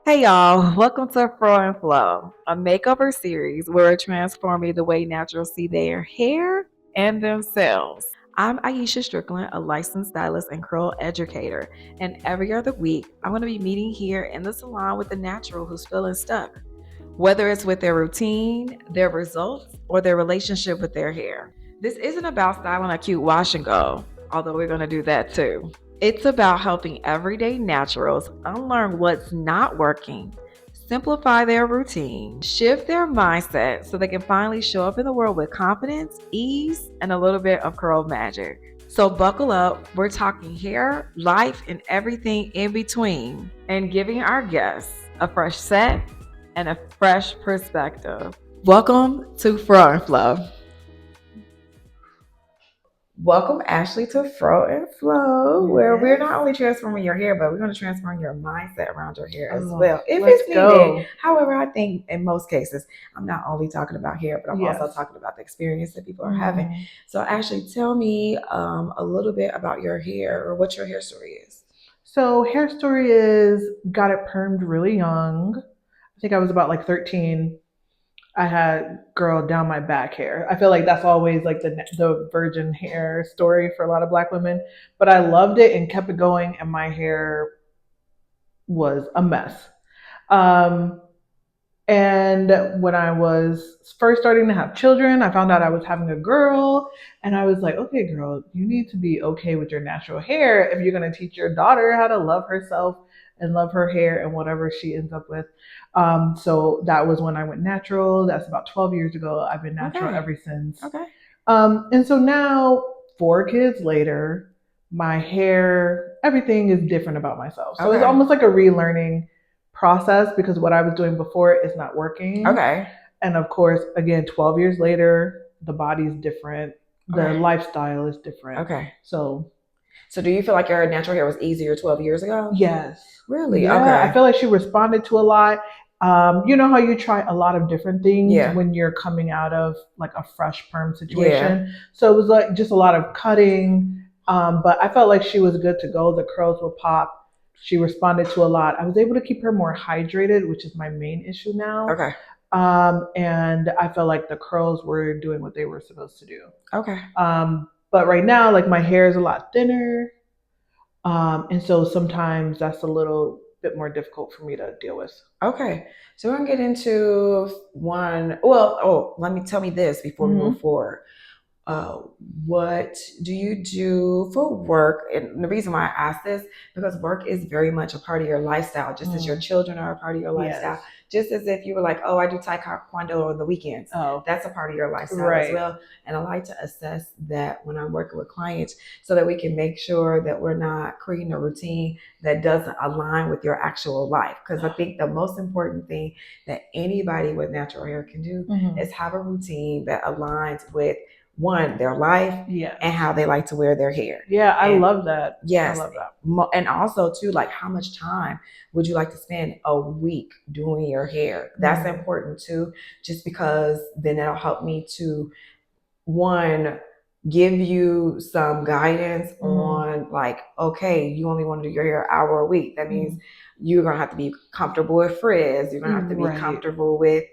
Hey y'all, welcome to Fro Flo, a makeover series where we're transforming the way naturals see their hair and themselves. I'm Aisha Strickland, a licensed stylist and curl educator, and every other week I'm going to be meeting here in the salon with a natural who's feeling stuck, whether it's with their routine, their results, or their relationship with their hair. This isn't about styling a cute wash and go, although we're going to do that too. It's about helping everyday naturals unlearn what's not working, simplify their routine, shift their mindset so they can finally show up in the world with confidence, ease, and a little bit of curl magic. So buckle up, we're talking hair, life, and everything in between, and giving our guests a fresh set and a fresh perspective. Welcome to Fro Flo. Welcome, Ashley, to Fro and Flow, where we're not only transforming your hair, but we're going to transform your mindset around your hair as well, if it's needed. However, I think in most cases, I'm not only talking about hair, but I'm also talking about the experience that people are having. So, Ashley, tell me a little bit about your hair or what your hair story is. So hair story is got it permed really young. I think I was about like 13. I had girl down my back hair. I feel like that's always like the virgin hair story for a lot of black women. But I loved it and kept it going, and my hair was a mess. Um, and when I was first starting to have children, I found out I was having a girl. And I was like, okay, girl, you need to be okay with your natural hair if you're going to teach your daughter how to love herself and love her hair and whatever she ends up with. So that was when I went natural. That's about 12 years ago. I've been natural ever since. Okay. And so now, 4 kids later, my hair, everything is different about myself. So it's almost like a relearning process because what I was doing before is not working. Okay. And of course, again, 12 years later, the body's different. The lifestyle is different. Okay. So do you feel like your natural hair was easier 12 years ago? yes. Really? Yeah, Okay. I feel like she responded to a lot. You know how you try a lot of different things when you're coming out of like a fresh perm situation. Yeah. So it was like just a lot of cutting. But I felt like she was good to go. The curls will pop. She responded to a lot. I was able to keep her more hydrated, which is my main issue now. Okay. And I felt like the curls were doing what they were supposed to do. Okay. But right now, like my hair is a lot thinner. And so sometimes that's a little bit more difficult for me to deal with. Okay. So we're gonna get into one. Well, let me tell me this before we move forward. Uh, what do you do for work? And the reason why I ask this, because work is very much a part of your lifestyle, just as your children are a part of your lifestyle. Yes. Just as if you were like, oh, I do taekwondo on the weekends. Oh, that's a part of your lifestyle as well. And I like to assess that when I'm working with clients so that we can make sure that we're not creating a routine that doesn't align with your actual life. Because I think the most important thing that anybody with natural hair can do is have a routine that aligns with one, their life, and how they like to wear their hair. Yeah, I love that. Yes. I love that. And also too, like how much time would you like to spend a week doing your hair? That's important too, just because then that'll help me to one, give you some guidance on like, okay, you only want to do your hair an hour a week. That means you're gonna have to be comfortable with frizz. You're gonna have to be comfortable with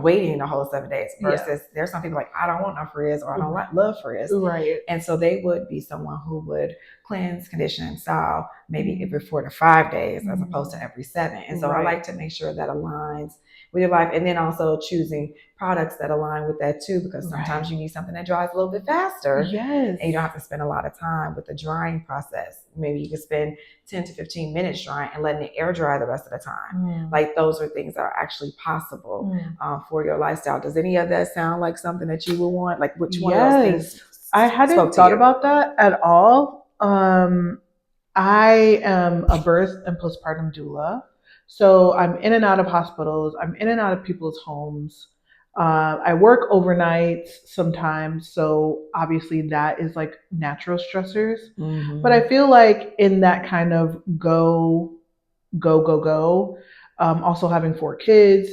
waiting the whole 7 days versus there's some people like, I don't want no frizz or I don't love frizz. Right. And so they would be someone who would cleanse, condition, and style maybe every 4 to 5 days as opposed to every 7. And so I like to make sure that aligns with your life. And then also choosing products that align with that too, because sometimes you need something that dries a little bit faster. Yes. And you don't have to spend a lot of time with the drying process. Maybe you can spend 10 to 15 minutes drying and letting it air dry the rest of the time. Like those are things that are actually possible for your lifestyle. Does any of that sound like something that you would want? Like which one of those things? I hadn't thought about that at all. I am a birth and postpartum doula. So I'm in and out of hospitals. I'm in and out of people's homes. I work overnight sometimes. So obviously that is like natural stressors. But I feel like in that kind of go, also having 4 kids,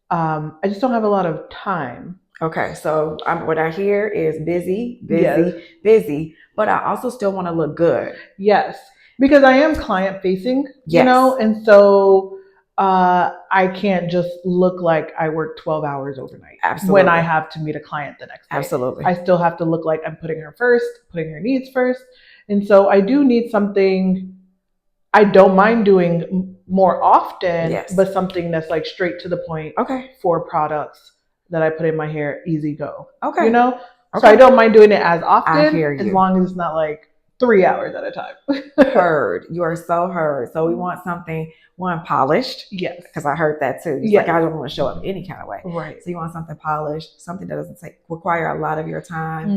I just don't have a lot of time. Okay, so what I hear is busy, busy, but I also still want to look good. Yes, because I am client facing, you know, and so I can't just look like I worked 12 hours overnight. Absolutely. When I have to meet a client the next day. Absolutely. I still have to look like I'm putting her first, putting her needs first. And so I do need something I don't mind doing more often, Yes. but something that's like straight to the point. Okay. For products that I put in my hair, easy go. Okay. You know? Okay. So I don't mind doing it as often. I hear you. As long as it's not like 3 hours at a time. Heard. You are so heard. So we want something, one, polished. Yes. Because I heard that too. It's yes. like I don't want to show up any kind of way. Right. So you want something polished, something that doesn't require a lot of your time,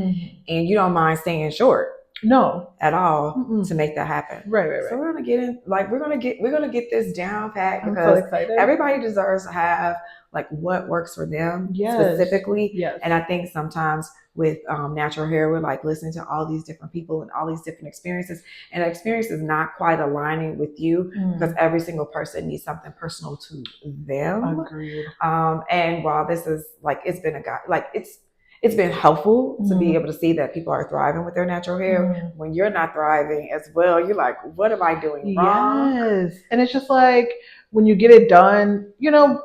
and you don't mind staying short. No. At all to make that happen. Right. So we're gonna get in, like we're gonna get this down pat because everybody deserves to have like what works for them specifically. Yes. And I think sometimes with natural hair, we're like listening to all these different people and all these different experiences, and the experience is not quite aligning with you because every single person needs something personal to them. Agreed. And while this is like it's been helpful to be able to see that people are thriving with their natural hair. When you're not thriving as well, you're like, what am I doing wrong? Yes. And it's just like when you get it done,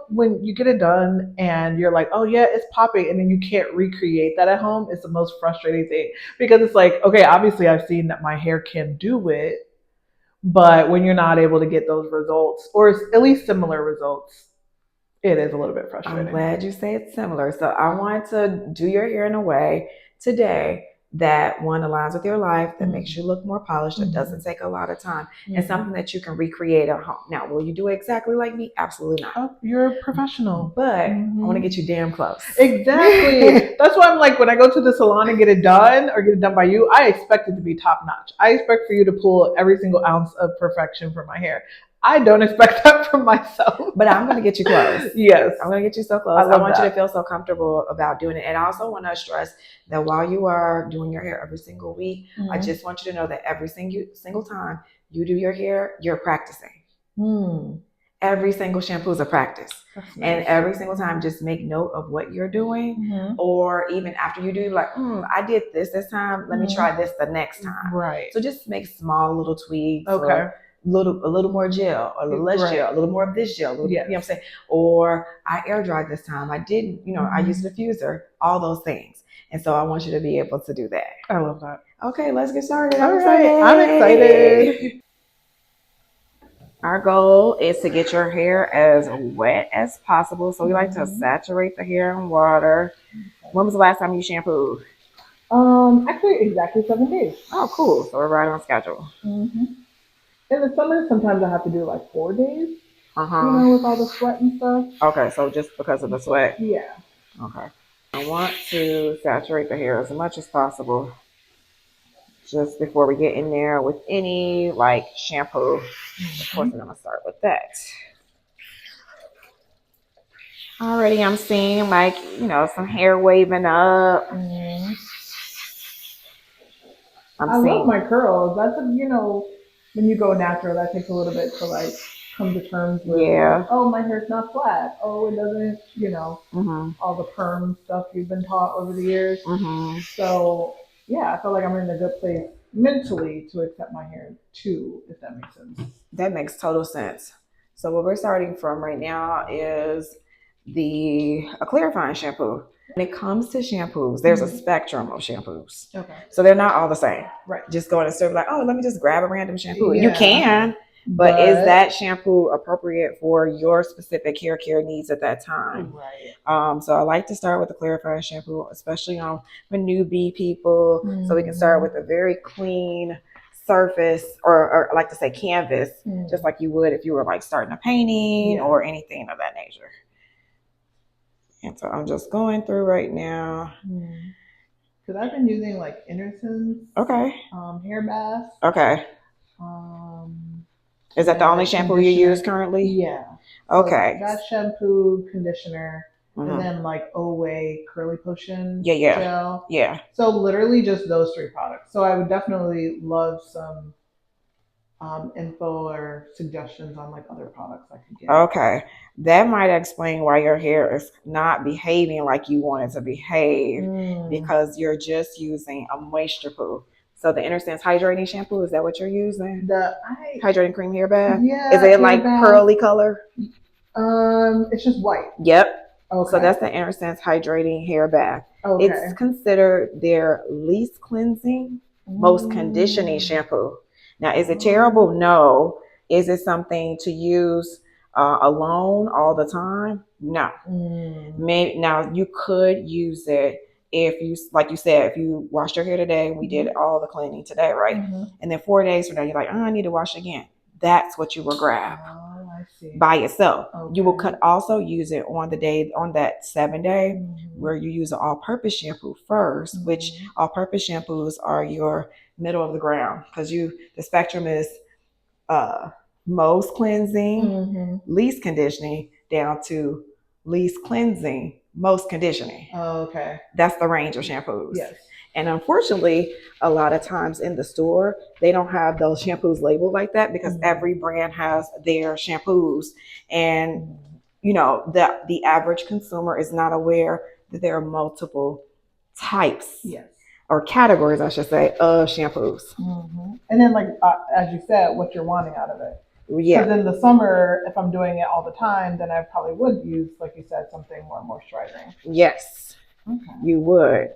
when you get it done and you're like, oh yeah, it's popping, and then you can't recreate that at home, it's the most frustrating thing. Because it's like, okay, obviously I've seen that my hair can do it, but when you're not able to get those results, or at least similar results, it is a little bit frustrating. I'm glad you say it's similar. So I want to do your hair in a way today that one aligns with your life, that makes you look more polished, that doesn't take a lot of time, and something that you can recreate at home. Now, will you do it exactly like me? Absolutely not. Oh, you're a professional. But I want to get you damn close. Exactly. That's why I'm like, when I go to the salon and get it done or get it done by you, I expect it to be top notch. I expect for you to pull every single ounce of perfection from my hair. I don't expect that from myself. But I'm going to get you close. Yes. I'm going to get you so close. I want you to feel so comfortable about doing it. And I also want to stress that while you are doing your hair every single week, I just want you to know that every single time you do your hair, you're practicing. Every single shampoo is a practice. Nice. And every single time, just make note of what you're doing. Or even after you do, like, I did this time. Let me try this the next time. Right. So just make small little tweaks. Okay. A little more gel, a little less gel, a little more of this gel, you know what I'm saying? Or I air dried this time. I didn't, I used a diffuser, all those things. And so I want you to be able to do that. I love that. Okay, let's get started. I'm excited. Our goal is to get your hair as wet as possible. So we like to saturate the hair in water. When was the last time you shampooed? Actually exactly 7 days. Oh, cool. So we're right on schedule. In the summer, sometimes I have to do like 4 days. With all the sweat and stuff. Okay, so just because of the sweat? Yeah. Okay. I want to saturate the hair as much as possible just before we get in there with any like shampoo. Of course, we're gonna start with that. Already, I'm seeing like some hair waving up. I love my curls. That's when you go natural, that takes a little bit to like come to terms with. Yeah. Oh, my hair's not flat. Oh, it doesn't. All the perm stuff you've been taught over the years. So yeah, I feel like I'm in a good place mentally to accept my hair too, if that makes sense. That makes total sense. So what we're starting from right now is a clarifying shampoo. When it comes to shampoos, there's a spectrum of shampoos. Okay. So they're not all the same. Right. Just going and serve like, oh, let me just grab a random shampoo. Yeah. You can, but is that shampoo appropriate for your specific hair care needs at that time? Right. So I like to start with the clarifying shampoo, especially on for newbie people. So we can start with a very clean surface, or I like to say canvas, just like you would if you were like starting a painting or anything of that nature. And so I'm just going through right now. Because I've been using like Innerson's hair bath. Okay. Is that the only shampoo you use currently? Yeah. Okay. So that shampoo, conditioner, and then like Away Curly Potion gel. Yeah. So literally just those 3 products. So I would definitely love some info or suggestions on like other products I could get. Okay. That might explain why your hair is not behaving like you want it to behave, because you're just using a moisture poo. So the Innersense hydrating shampoo, is that what you're using? The hydrating cream hair bath? Yeah. Is it like pearly color? It's just white. Yep. Okay. So that's the Anderson's hydrating hair bath. Okay. It's considered their least cleansing, most conditioning shampoo. Now, is it terrible? No. Is it something to use alone all the time? No. Maybe now you could use it if you, like you said, if you washed your hair today, we did all the cleaning today, right? And then 4 days from now, you're like, oh, I need to wash again. That's what you will grab. I see. By yourself. Okay. You could also use it on the day, on that 7 day, where you use an all-purpose shampoo first, which all-purpose shampoos are your middle of the ground, because the spectrum is most cleansing, least conditioning, down to least cleansing, most conditioning. Okay. That's the range of shampoos. Yes. And unfortunately, a lot of times in the store, they don't have those shampoos labeled like that, because every brand has their shampoos. And, the average consumer is not aware that there are multiple types. Yes. Or categories, I should say, of shampoos. And then, like, as you said, what you're wanting out of it. Yeah. Because in the summer, if I'm doing it all the time, then I probably would use, like you said, something more moisturizing. Yes. Okay. You would.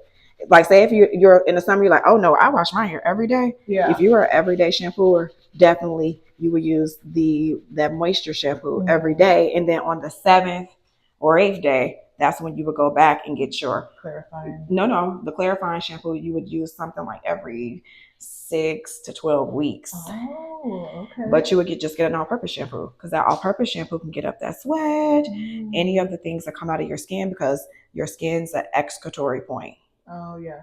Like, say if you're in the summer, you're like, oh no, I wash my hair every day. Yeah. If you are an everyday shampooer, definitely you would use that moisture shampoo every day. And then on the 7th or 8th day, that's when you would go back and get your clarifying. No, the clarifying shampoo you would use something like every 6 to 12 weeks. Oh, okay. But you would just get an all-purpose shampoo, because that all-purpose shampoo can get up that sweat, any of the things that come out of your skin, because your skin's an excretory point. Oh yeah.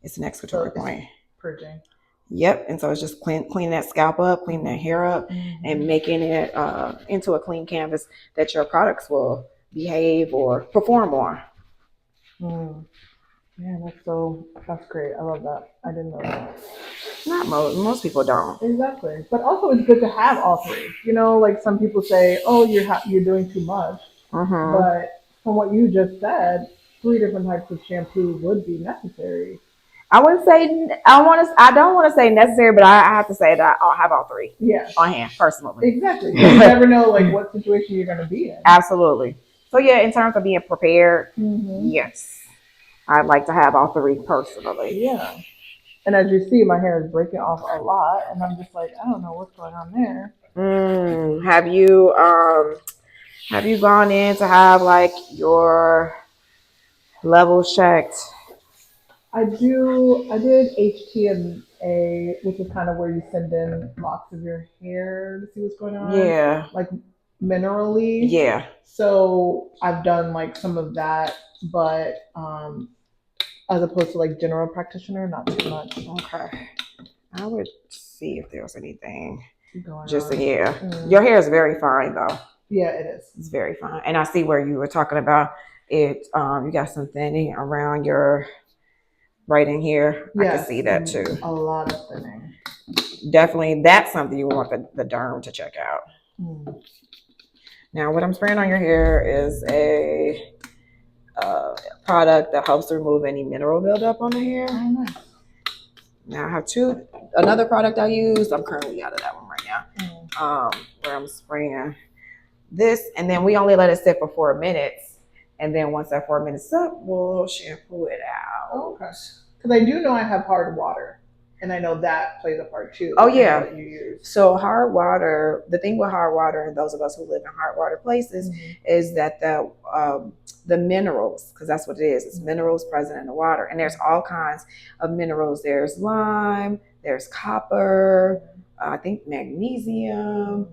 It's an excretory point. Purging. Yep. And so it's just cleaning that scalp up, cleaning that hair up, and making it into a clean canvas that your products will behave or perform on. Yeah, that's great. I love that. I didn't know that. Not most people don't. Exactly. But also it's good to have all three. Like some people say, oh, you're doing too much. But from what you just said, 3 different types of shampoo would be necessary. I don't want to say necessary, but I have to say that I'll have all 3 on hand personally. Exactly. You never know what situation you're going to be in. Absolutely. So yeah, in terms of being prepared, yes, I'd like to have all 3 personally. Yeah. And as you see, my hair is breaking off a lot, and I'm just like, I don't know what's going on there. Have you gone in to have like your levels checked? I did HTMA, which is kind of where you send in locks of your hair to see what's going on. Yeah. Like minerally. Yeah. So I've done like some of that, but as opposed to like general practitioner, not too much. Okay. I would see if there's anything going just on. Your hair is very fine though. Yeah, it is. It's very fine. And I see where you were talking about it. You got some thinning around your right in here. Yes, I can see that too. A lot of thinning. Definitely, that's something you want the derm to check out. Now, what I'm spraying on your hair is a product that helps to remove any mineral buildup on the hair. Oh, nice. Now I have another product I use. I'm currently out of that one right now. Where I'm spraying this, and then we only let it sit for 4 minutes, and then once that 4 minutes is up, we'll shampoo it out. Okay. Because I do know I have hard water, and I know that plays a part too. Oh yeah. What you use. So hard water. The thing with hard water, and those of us who live in hard water places, is that the minerals, because that's what it is. It's minerals present in the water, and there's all kinds of minerals. There's lime. There's copper. I think magnesium.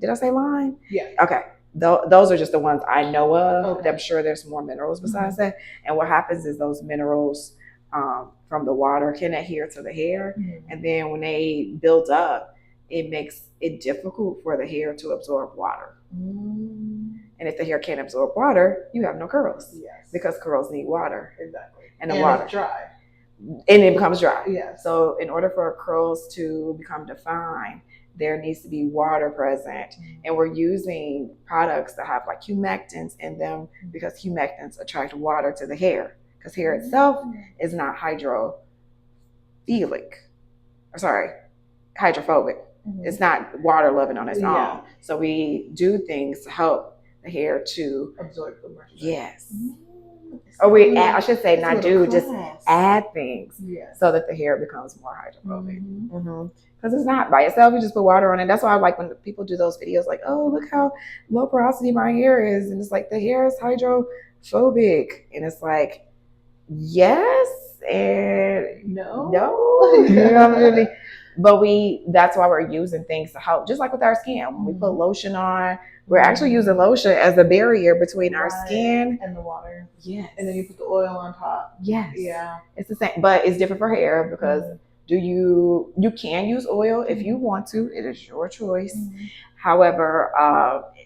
Did I say lime? Yeah. Okay. Those are just the ones I know of. Okay. I'm sure there's more minerals besides that. And what happens is those minerals from the water can adhere to the hair. And then when they build up, it makes it difficult for the hair to absorb water. And if the hair can't absorb water, you have no curls. Yes. Because curls need water. Exactly. And the water. It's dry. And it becomes dry. Yeah. So in order for curls to become defined, there needs to be water present. And we're using products that have like humectants in them, because humectants attract water to the hair, because hair itself is not hydrophobic. It's not water loving on its Yeah. own. So we do things to help the hair to Absorb the moisture. yes. Or we add, I should say not do, just add things Yes. so that the hair becomes more hydrophobic. Because it's not by itself, you just put water on it. That's why I like when people do those videos like, oh, look how low porosity my hair is. And it's like, the hair is hydrophobic. And it's like, yes and no. You know what I mean? But that's why we're using things to help. Just like with our skin. When we put lotion on, we're actually using lotion as a barrier between our skin and the water. Yes. And then you put the oil on top. Yes. Yeah. It's the same, but it's different for hair because you can use oil if you want to. It is your choice. However,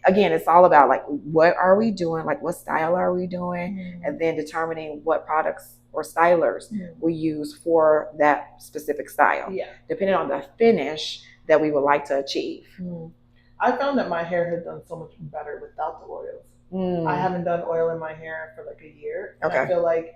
again, it's all about like, what are we doing? Like, what style are we doing? And then determining what products or stylers we use for that specific style. Yeah. Depending on the finish that we would like to achieve. I found that my hair has done so much better without the oils. I haven't done oil in my hair for like a year. And I feel like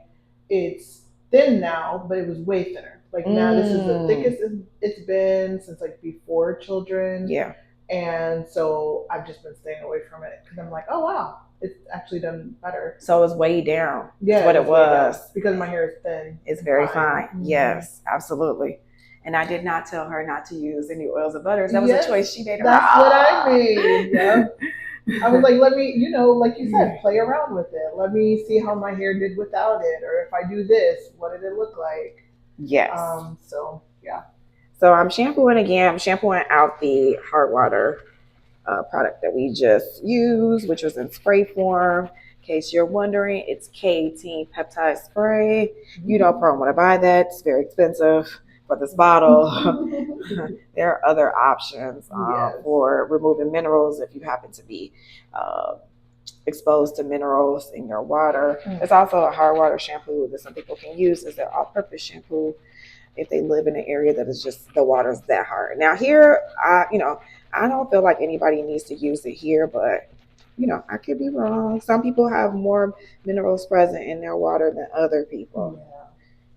it's thin now, but it was way thinner. Like now this is the thickest it's been since like before children. Yeah. And so I've just been staying away from it because I'm like, oh wow, it's actually done better. So it's way down. Yeah, that's what it was. Because my hair is thin. It's very fine. Yes, absolutely. And I did not tell her not to use any oils or butters. That was a choice she made. That's what I made. Yeah. I was like, let me, like you said, play around with it. Let me see how my hair did without it, or if I do this, what did it look like? Yes. So yeah. So I'm shampooing again. I'm shampooing out the hard water product that we just used, which was in spray form. In case you're wondering, it's K18 peptide spray. You don't probably want to buy that. It's very expensive for this bottle. There are other options for removing minerals if you happen to be exposed to minerals in your water. There's also a hard water shampoo that some people can use as their all-purpose shampoo if they live in an area that is just the water's that hard. Now here, I don't feel like anybody needs to use it here, but I could be wrong. Some people have more minerals present in their water than other people.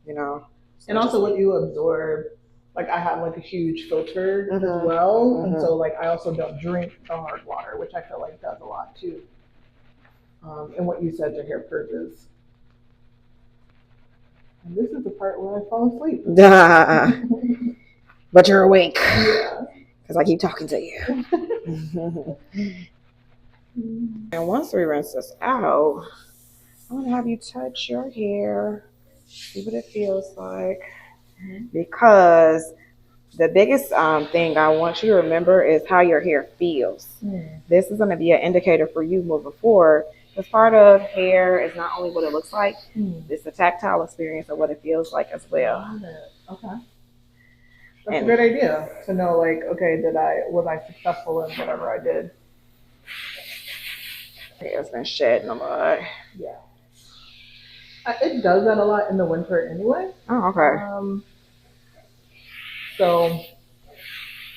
So and also what you absorb. Like I have like a huge filter as well, and so like I also don't drink the hard water, which I feel like does a lot too. And what you said, your hair purges. And this is the part where I fall asleep. But you're awake. Yeah. Because I keep talking to you. And once we rinse this out, I'm going to have you touch your hair. See what it feels like. Because the biggest thing I want you to remember is how your hair feels. This is going to be an indicator for you moving forward. Because part of hair is not only what it looks like, it's a tactile experience of what it feels like as well. Okay. That's a good idea to know, like, okay, was I successful in whatever I did? Hair's been shedding a lot. Yeah. It does that a lot in the winter anyway. Oh, okay. So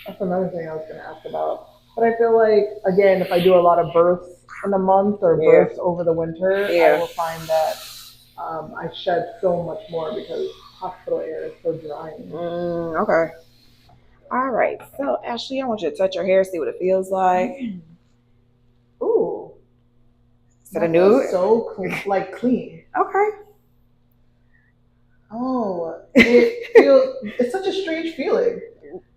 that's another thing I was going to ask about. But I feel like, again, if I do a lot of births in a month or births over the winter, I will find that I shed so much more because hospital air is so drying. Okay. All right. So, Ashley, I want you to touch your hair, see what it feels like. Ooh. Is that a nude? So clean. Okay. Oh, it's such a strange feeling.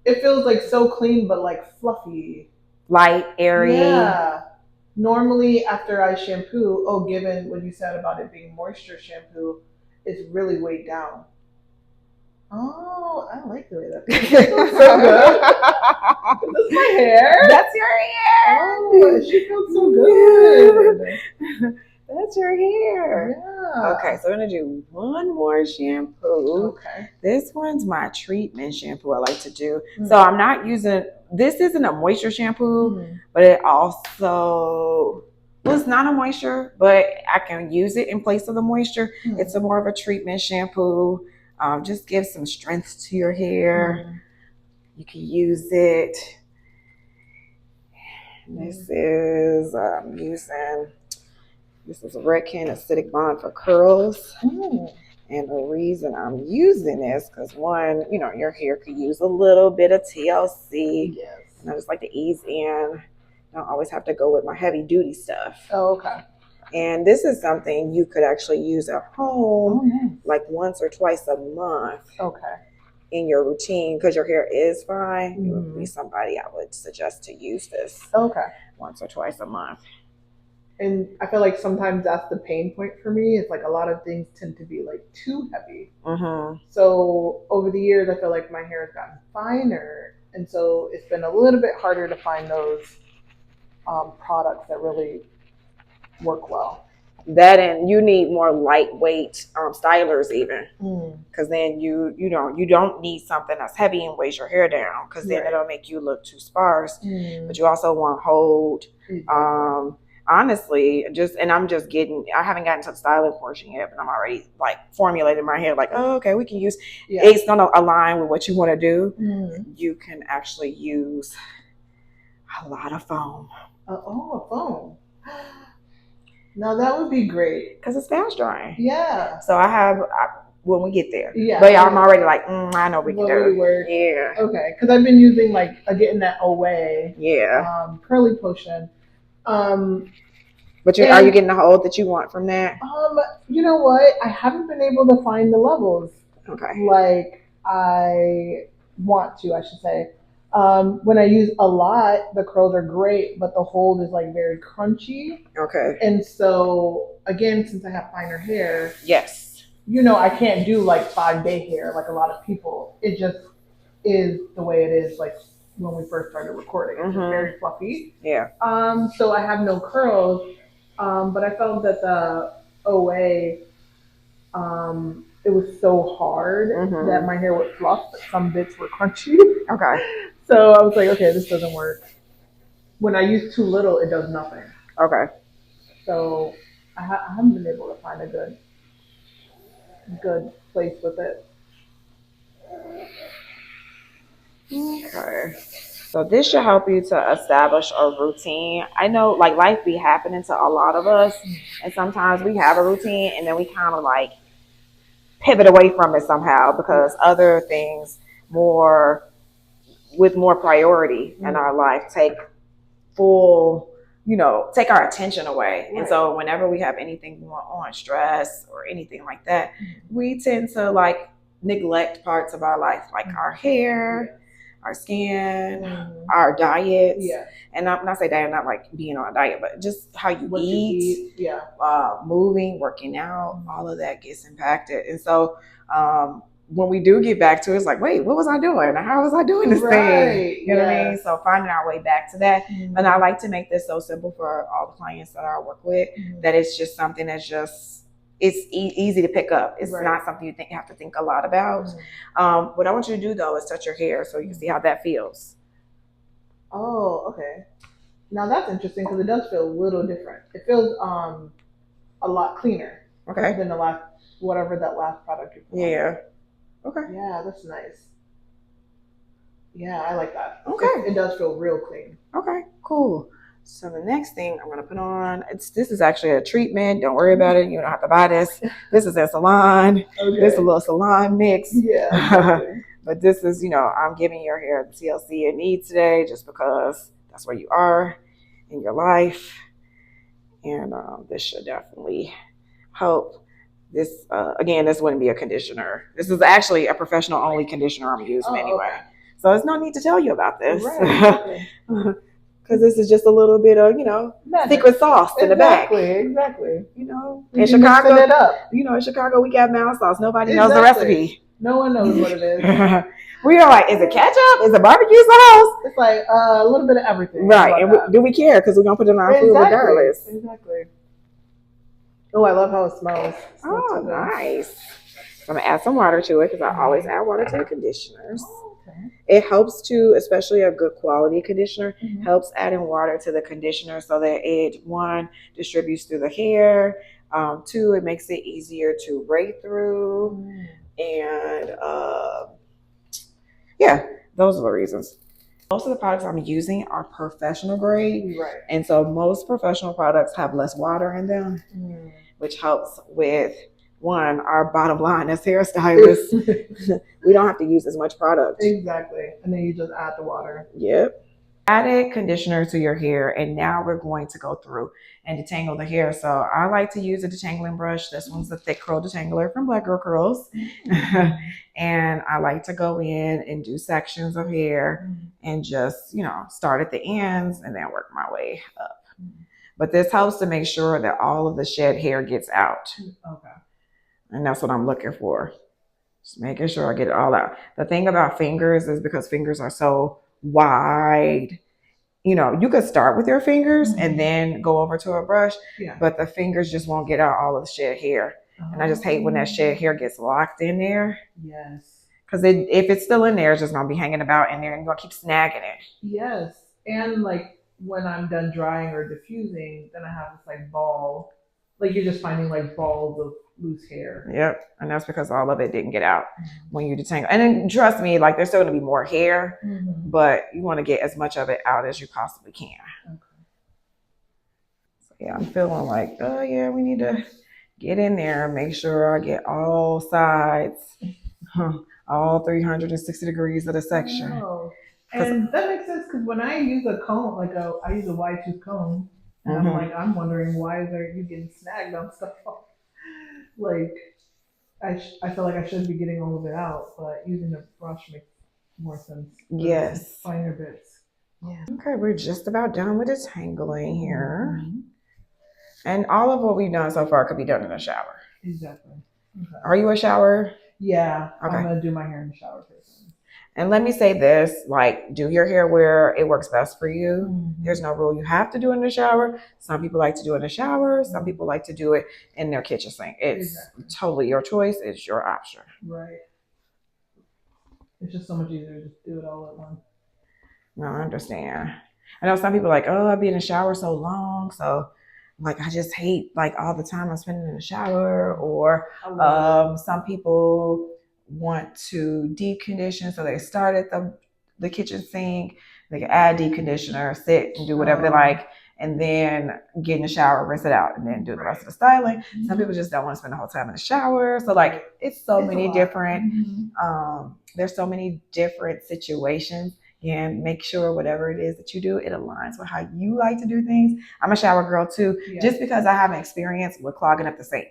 It feels like so clean, but like fluffy. Light, airy. Yeah. Normally after I shampoo, given what you said about it being moisture shampoo, it's really weighed down. Oh, I like the way that feels. That feels so good. That's my hair. That's your hair. Oh, she feels so good. That's your hair. Yeah. Okay, so we're going to do one more shampoo. Okay. This one's my treatment shampoo I like to do. So I'm not using, this isn't a moisture shampoo, but it also, it's not a moisture, but I can use it in place of the moisture. It's more of a treatment shampoo. Just give some strength to your hair. You can use it. This is, this is a Red Can Acidic Bond for curls. And the reason I'm using this, because one, your hair could use a little bit of TLC. Yes. And I just like to ease in. I don't always have to go with my heavy duty stuff. Oh, okay. And this is something you could actually use at home, nice. like once or twice a month. Okay. In your routine, because your hair is fine, you would be somebody I would suggest to use this. Okay. Once or twice a month. And I feel like sometimes that's the pain point for me. It's like a lot of things tend to be like too heavy. So over the years, I feel like my hair has gotten finer, and so it's been a little bit harder to find those products that really work well. That, and you need more lightweight stylers even, because then you don't need something that's heavy and weighs your hair down, because then it'll make you look too sparse. But you also want hold. Honestly, I haven't gotten to the styling portion yet, but I'm already like formulating my hair like, oh, okay, we can use, it's going to align with what you want to do. You can actually use a lot of foam. A foam. Now that would be great. Because it's fast drying. Yeah. So when we get there. Yeah. But I'm already like, I know we can do it. Yeah. Okay. Because I've been using getting that away. Yeah. Curly potion. But are you getting the hold that you want from that? You know what? I haven't been able to find the levels. Okay. Like I want to, I should say. When I use a lot, the curls are great, but the hold is like very crunchy. Okay. And so again, since I have finer hair, yes, I can't do like 5-day hair like a lot of people. It just is the way it is. Like when we first started recording, it's just very fluffy. Yeah. So I have no curls, but I felt that the OA, it was so hard that my hair would fluff, but some bits were crunchy. Okay. So I was like, okay, this doesn't work. When I use too little, it does nothing. Okay. So I haven't been able to find a good place with it. Okay. So this should help you to establish a routine. I know like life be happening to a lot of us, and sometimes we have a routine and then we kind of like pivot away from it somehow because other things with more priority in our life take our attention away. Right. And so whenever we have anything going on, stress or anything like that, we tend to like neglect parts of our life, like our hair, our skin, our diets. Yeah. And when I say diet, not like being on a diet, but just how you eat. Yeah. Moving, working out, all of that gets impacted. And so when we do get back to it, it's like, wait, what was I doing? How was I doing this thing? You know what I mean? So finding our way back to that. And I like to make this so simple for all the clients that I work with, that it's just something that's just, it's easy to pick up. It's not something you have to think a lot about. What I want you to do though is touch your hair so you can see how that feels. Oh, okay. Now that's interesting because it does feel a little different. It feels a lot cleaner. Okay. Than the last, whatever that last product you put on. Yeah. Okay. Yeah, that's nice. Yeah, I like that. Okay. It does feel real clean. Okay, cool. So the next thing I'm gonna put on, this is actually a treatment. Don't worry about it. You don't have to buy this. This is a salon. Okay. This is a little salon mix. Yeah. Exactly. But this is, I'm giving your hair the TLC it needs today just because that's where you are in your life. And this should definitely help. This, again, this wouldn't be a conditioner. This is actually a professional only conditioner I'm using anyway. Okay. So there's no need to tell you about this. Right. Because this is just a little bit of, secret sauce in the back. Exactly. In Chicago, it up. In Chicago, we got mouse sauce. Nobody knows the recipe. No one knows what it is. We are like, is it ketchup? Is it barbecue sauce? It's like a little bit of everything. Right. And do we care? Because we're going to put it on our food regardless. Exactly. Oh, I love how it smells. Oh, nice. So I'm going to add some water to it because I always add water to the conditioners. Okay. It helps to, especially a good quality conditioner, helps adding water to the conditioner so that it, one, distributes through the hair. Two, it makes it easier to braid through. And those are the reasons. Most of the products I'm using are professional grade. Right. And so most professional products have less water in them, which helps with one, our bottom line as hairstylists, we don't have to use as much product. Exactly. And then you just add the water. Yep. Added conditioner to your hair, and now we're going to go through and detangle the hair. So I like to use a detangling brush. This one's the thick curl detangler from Black Girl Curls. And I like to go in and do sections of hair and just, start at the ends and then work my way up. But this helps to make sure that all of the shed hair gets out. Okay. And that's what I'm looking for. Just making sure I get it all out. The thing about fingers is because fingers are so wide, you could start with your fingers and then go over to a brush, but the fingers just won't get out all of the shed hair. And I just hate when that shed hair gets locked in there. Yes. Because if it's still in there, it's just going to be hanging about in there and you're going to keep snagging it. Yes. And like when I'm done drying or diffusing, then I have this like ball. Like you're just finding like balls of loose hair. Yep. And that's because all of it didn't get out when you detangle. And then trust me, like there's still going to be more hair, but you want to get as much of it out as you possibly can. Okay. So yeah, I'm feeling like, oh yeah, we need to get in there and make sure I get all sides, all 360 degrees of the section. Oh. And that makes sense because when I use a comb, I use a wide tooth comb, and I'm wondering why are you getting snagged on stuff? Like, I feel like I should be getting all of it out, but using a brush makes more sense. Yes. Finer bits. Yeah. Okay, we're just about done with detangling here. And all of what we've done so far could be done in the shower. Exactly. Okay. Are you a shower? Yeah. Okay. I'm going to do my hair in the shower person. And let me say this, like, do your hair where it works best for you. There's no rule you have to do it in the shower. Some people like to do it in the shower. Some people like to do it in their kitchen sink. It's totally your choice. It's your option. Right. It's just so much easier to just do it all at once. No, I understand. I know some people are like, oh, I'll be in the shower so long. So, like, I just hate, like, all the time I'm spending in the shower. Or some people want to deep condition, so they start at the kitchen sink, they can add deep conditioner, sit and do whatever they like, and then get in the shower, rinse it out, and then do the rest of the styling. Some people just don't want to spend the whole time in the shower. So like it's many different there's so many different situations, and make sure whatever it is that you do, it aligns with how you like to do things. I'm a shower girl too, just because I have an experience with clogging up the sink.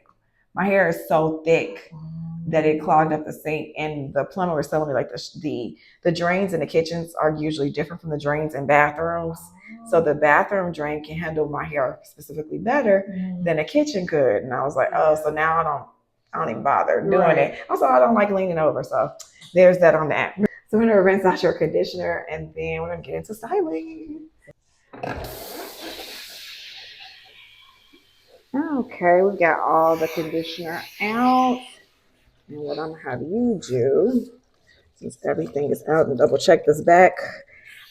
My hair is so thick that it clogged up the sink, and the plumber was telling me like the drains in the kitchens are usually different from the drains in bathrooms. So the bathroom drain can handle my hair specifically better than a kitchen could. And I was like, oh, so now I don't even bother doing it. Also, I don't like leaning over, so there's that on that. So we're gonna rinse out your conditioner, and then we're gonna get into styling. Okay, we got all the conditioner out. And what I'm gonna have you do, since everything is out, and double check this back,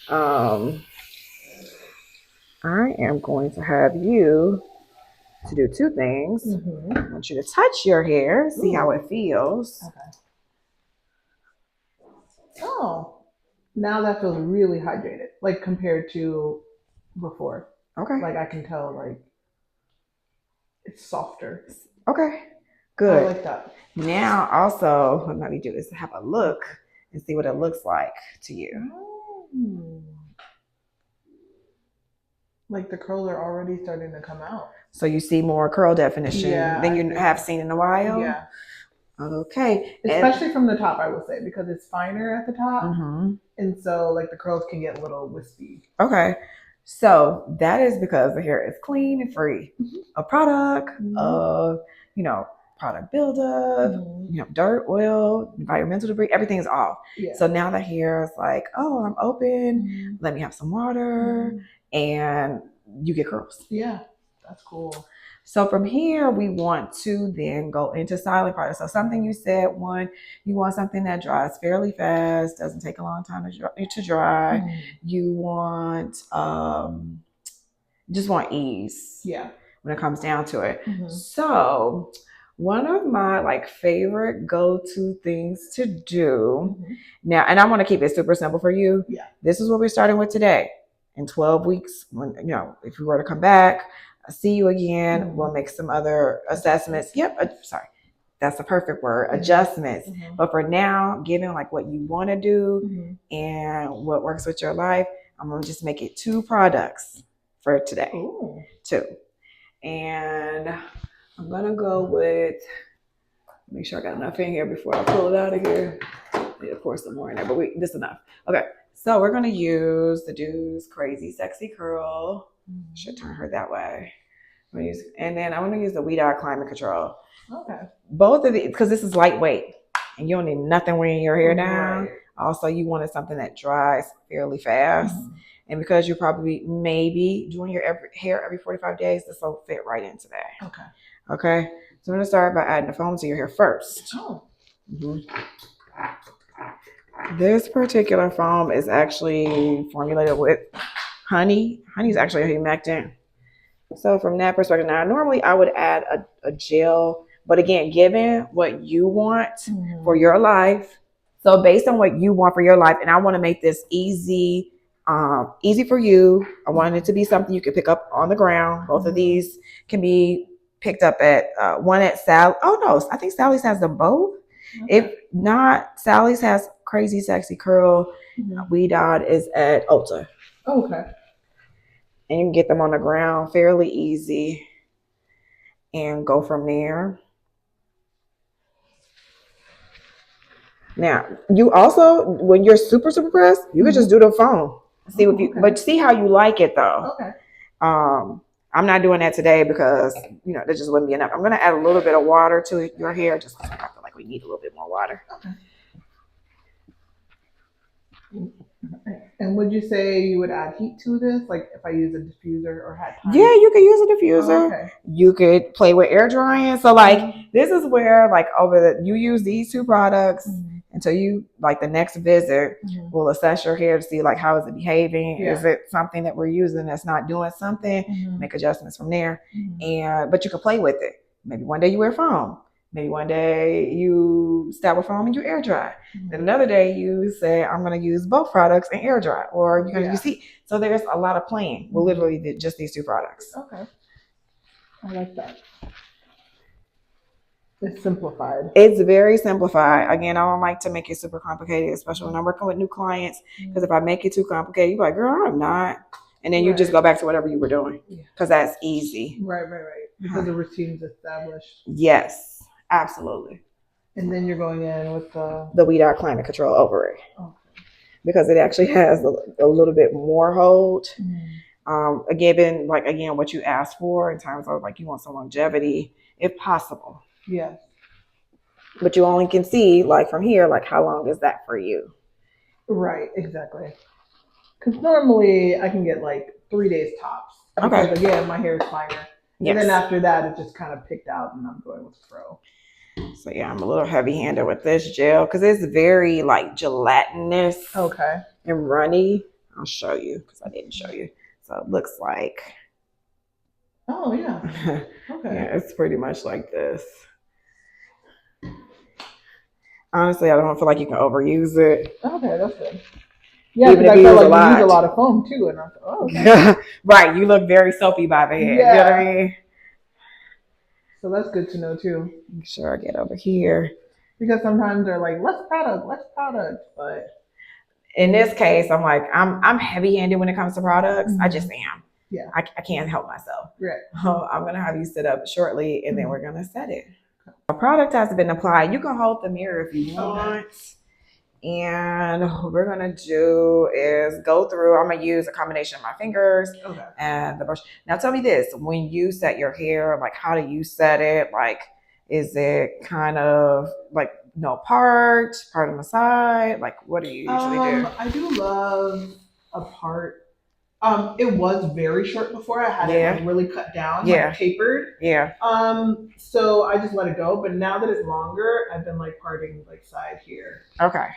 I am going to have you to do two things. I want you to touch your hair, see how it feels. Okay. Oh, now that feels really hydrated, like compared to before. Okay. Like I can tell, like it's softer. Okay. Good. I like that. Now, also, what maybe do is have a look and see what it looks like to you. Like the curls are already starting to come out. So you see more curl definition than you have seen in a while? Yeah. Okay. Especially from the top, I will say, because it's finer at the top. And so like the curls can get a little wispy. Okay. So that is because the hair is clean and free of product, of, product buildup, dirt, oil, environmental debris, everything is off. Yeah. So now the hair is like, oh, I'm open. Let me have some water, and you get curls. Yeah, that's cool. So from here, we want to then go into styling products. So something you said, one, you want something that dries fairly fast, doesn't take a long time to dry. You want, just want ease. Yeah. When it comes down to it. So one of my favorite go-to things to do now, and I want to keep it super simple for you. Yeah. This is what we're starting with today. In 12 weeks, when if we were to come back, I'll see you again. We'll make some other assessments. Yep. Sorry. That's the perfect word, adjustments. But for now, given like what you want to do and what works with your life, I'm going to just make it 2 products for today. Ooh. 2. And I'm going to go with, make sure I got enough in here before I pull it out of here. I need to pour some more in there, but this is enough. Okay, so we're going to use the Do's Crazy Sexy Curl. Should turn her that way. And then I'm going to use the Weed Out Climate Control. Okay. Both of these, because this is lightweight and you don't need nothing weighing your hair down. Right. Also, you wanted something that dries fairly fast. And because you're probably maybe doing your hair every 45 days, this will fit right into that. Okay. Okay. So I'm going to start by adding the foam to your hair first. Oh. This particular foam is actually formulated with honey. Honey is actually a humectant. So from that perspective, now normally I would add a gel, but again, given what you want for your life, so based on what you want for your life, and I want to make this easy for you. I want it to be something you can pick up on the ground. Both of these can be picked up at one at Sally. Oh no, I think Sally's has them both. Okay. If not, Sally's has Crazy Sexy Curl. Weed Out is at Ulta. Okay. And you can get them on the ground fairly easy and go from there. Now, you also, when you're super pressed, you can just do the foam. See what you, but see how you like it though. Okay. I'm not doing that today because that just wouldn't be enough. I'm gonna add a little bit of water to your hair just because I feel like we need a little bit more water. Okay. And would you say you would add heat to this? Like if I use a diffuser or had time? Yeah, you could use a diffuser. Okay. You could play with air drying. So like this is where like you use these 2 products until you like the next visit we'll assess your hair to see like how is it behaving. Yeah. Is it something that we're using that's not doing something? Make adjustments from there. But you can play with it. Maybe one day you wear foam. Maybe one day you start with foam and you air dry. Then another day you say, I'm going to use both products and air dry. Or you're going to use heat. So there's a lot of playing with literally just these 2 products. Okay. I like that. It's simplified. It's very simplified. Again, I don't like to make it super complicated, especially when I'm working with new clients. Because if I make it too complicated, you're like, girl, I'm not. And then you just go back to whatever you were doing. Because that's easy. Right. Because the routine's established. Yes. Absolutely. And then you're going in with the Weed Out Climate Control over it. Okay. Because it actually has a little bit more hold. Given what you asked for in terms of like you want some longevity, if possible. Yes. But you only can see like from here, like how long is that for you? Right, exactly. Because normally I can get like 3 days tops. Okay. Because again, my hair is finer. Yes. And then after that, it just kind of picked out and I'm going with Fro. So yeah, I'm a little heavy-handed with this gel because it's very like gelatinous. Okay. And runny. I'll show you because I didn't show you. So it looks like. Oh yeah. Okay. Yeah, it's pretty much like this. Honestly, I don't feel like you can overuse it. Okay, that's good. Yeah, because I feel like you use a lot of foam too, and I'm okay. Right, you look very soapy by the head. Yeah. You know what I mean? So that's good to know too. Make sure I get over here. Because sometimes they're like, less product, but in this case, I'm like, I'm heavy-handed when it comes to products. I just am. Yeah. I can't help myself. Right. I'm gonna have you sit up shortly, and then we're gonna set it. A product has been applied. You can hold the mirror if you want. And what we're gonna do is go through. I'm gonna use a combination of my fingers and the brush. Now, tell me this: when you set your hair, like, how do you set it? Like, is it kind of like part on the side? Like, what do you usually do? I do love a part. It was very short before. I had it really cut down, like tapered. Yeah. So I just let it go. But now that it's longer, I've been like parting like side here. Okay.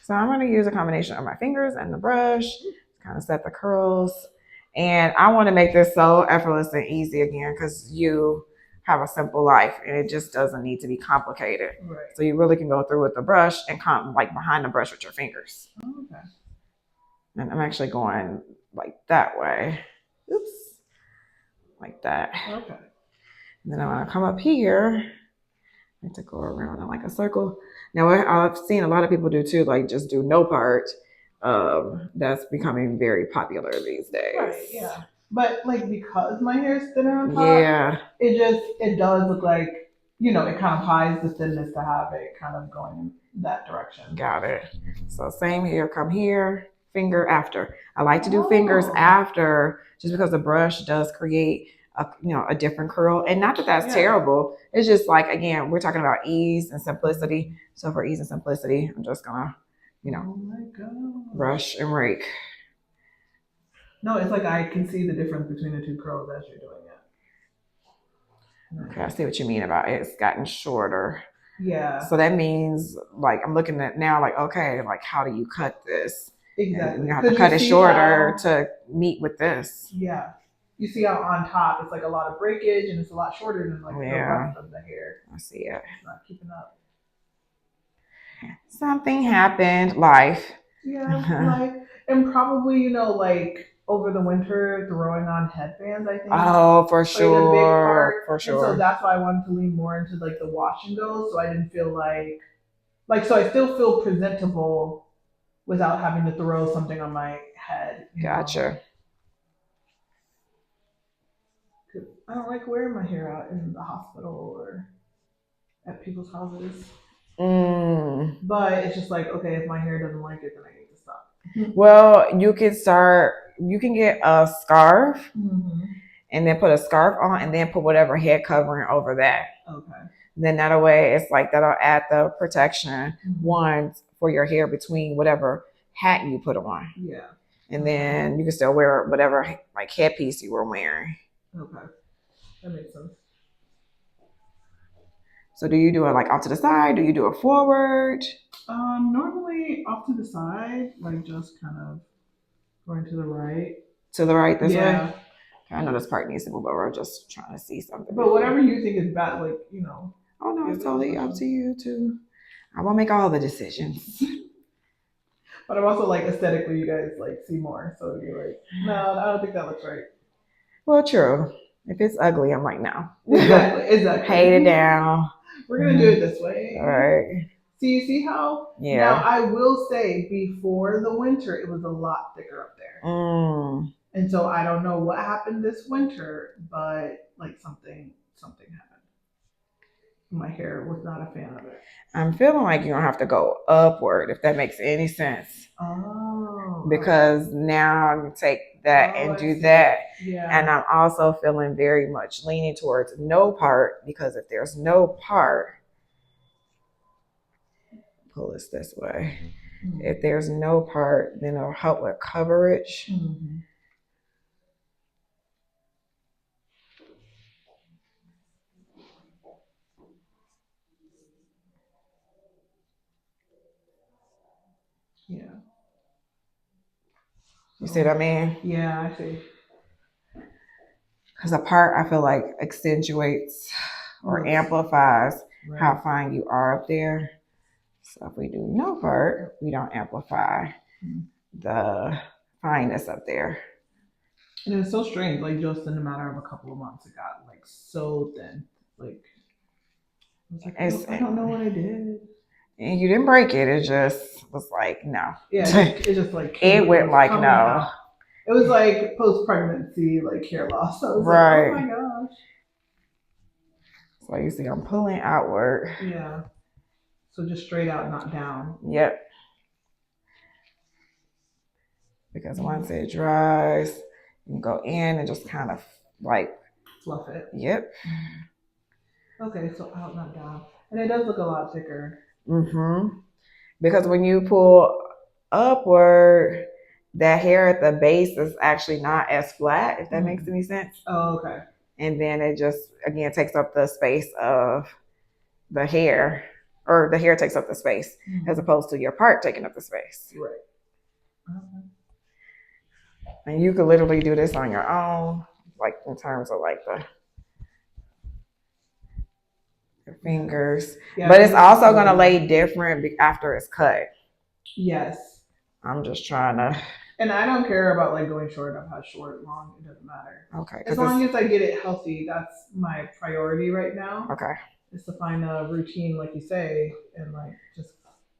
So I'm going to use a combination of my fingers and the brush to kind of set the curls. And I want to make this so effortless and easy again because you have a simple life and it just doesn't need to be complicated. Right. So you really can go through with the brush and come like behind the brush with your fingers. Okay. And I'm actually going like that way. Oops. Like that. Okay. Then I'm gonna come up here and to go around in like a circle. Now I've seen a lot of people do too, like just do no part. That's becoming very popular these days. Right, yeah. But like because my hair is thinner on top, Yeah, it does look like, you know, it kind of hides the thinness to have it kind of going in that direction. got it. So same here, come here, finger after. I like to do fingers after just because the brush does create a different curl. And not that that's terrible. It's just like, again, we're talking about ease and simplicity. So for ease and simplicity, I'm just gonna, Oh my god. brush and rake. No, it's like I can see the difference between the two curls as you're doing it. Okay, I see what you mean about it's gotten shorter. Yeah. So that means like I'm looking at now like, okay, like how do you cut this? Exactly. And you have to cut it shorter to meet with this. Yeah. You see how on top it's like a lot of breakage and it's a lot shorter than like the rest of the hair. I see it. It's not keeping up. Something happened, life. Yeah, life. And probably, you know, like over the winter throwing on headbands, I think. Oh, for sure. A big part. For sure. And so that's why I wanted to lean more into like the wash and go, so I didn't feel so I still feel presentable without having to throw something on my head. Gotcha. I don't like wearing my hair out in the hospital or at people's houses. But it's just like, okay, if my hair doesn't like it, then I need to stop. Well, you can get a scarf and then put a scarf on and then put whatever head covering over that. Okay. Then that way it's like that'll add the protection one for your hair between whatever hat you put on. Yeah. And then you can still wear whatever like headpiece you were wearing. Okay. That makes sense. So do you do it like off to the side? Do you do it forward? Normally off to the side, like just kind of going to the right. To the right this way? I know this part needs to move over. I'm just trying to see something. But whatever you think is bad, like, you know. Oh no, it's totally up to you too. I won't make all the decisions. But I'm also like aesthetically you guys like see more. So you're like, no, I don't think that looks right. Well, true. If it's ugly, I'm like, no. Exactly. Hate it down. We're gonna do it this way. All right. So you see how? Yeah. Now I will say before the winter it was a lot thicker up there. And so I don't know what happened this winter, but like something happened. My hair was not a fan of it. I'm feeling like you're gonna have to go upward if that makes any sense. Oh. Because now you take that and do that. Yeah. And I'm also feeling very much leaning towards no part because if there's no part, pull this way. If there's no part, then it'll help with coverage. Yeah. You see what I mean? Yeah, I see. Because a part I feel like accentuates or amplifies how fine you are up there. So if we do no part, we don't amplify the fineness up there. And it's so strange, like just in a matter of a couple of months, it got like so thin. Like I was like, I don't know what I did. And you didn't break it. It just was like no. Yeah, it just like it went like no. Out. It was like post-pregnancy, like hair loss. So I was like, oh my gosh. So you see, I'm pulling outward. Yeah. So just straight out, not down. Yep. Because once it dries, you can go in and just kind of like fluff it. Yep. Okay, so out, not down. And it does look a lot thicker. Because when you pull upward, that hair at the base is actually not as flat, if that makes any sense. Oh, okay. And then it just, again, takes up the space of the hair, or the hair takes up the space, as opposed to your part taking up the space. Right. Okay. And you could literally do this on your own, like in terms of like your fingers. Yeah, but it's also going to lay different after it's cut. Yes. I'm just trying to And I don't care about like going short. I've had short, long. It doesn't matter. Okay. As long as I get it healthy, that's my priority right now. Okay. Is to find a routine, like you say, and like just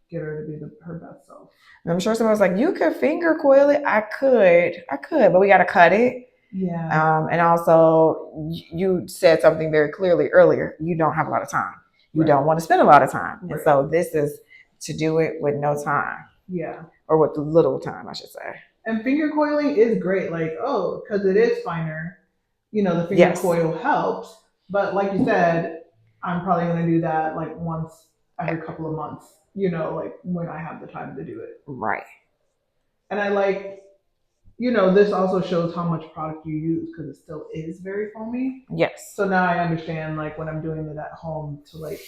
get her to be her best self. And I'm sure someone's like, you could finger coil it. I could, but we got to cut it. Yeah. And also, you said something very clearly earlier. You don't have a lot of time. You don't want to spend a lot of time. And so this is to do it with no time. Yeah. Or with little time, I should say. And finger coiling is great. Like, oh, because it is finer. You know, the finger coil helps. But like you said, I'm probably going to do that like once every couple of months, you know, like when I have the time to do it. Right. And I like, you know, this also shows how much product you use because it still is very foamy. Yes. So now I understand like when I'm doing it at home to like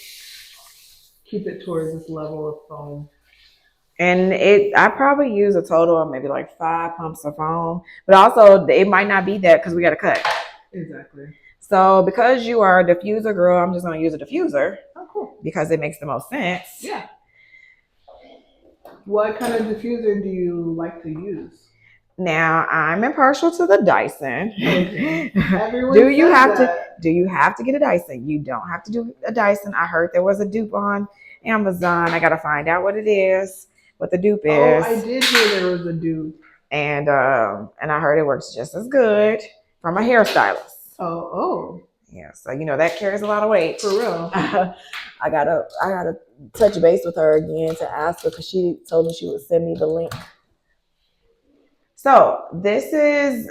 keep it towards this level of foam. And I probably use a total of maybe like 5 pumps of foam, but also it might not be that because we got to cut. Exactly. So because you are a diffuser girl, I'm just going to use a diffuser. Oh, cool. Because it makes the most sense. Yeah. What kind of diffuser do you like to use? Now I'm impartial to the Dyson. Okay. Do you have to get a Dyson? You don't have to do a Dyson. I heard there was a dupe on Amazon. I gotta find out what it is, what the dupe is. Oh, I did hear there was a dupe. And I heard it works just as good from a hairstylist. Oh. Yeah, so you know that carries a lot of weight. For real. I gotta touch base with her again to ask her because she told me she would send me the link. So this is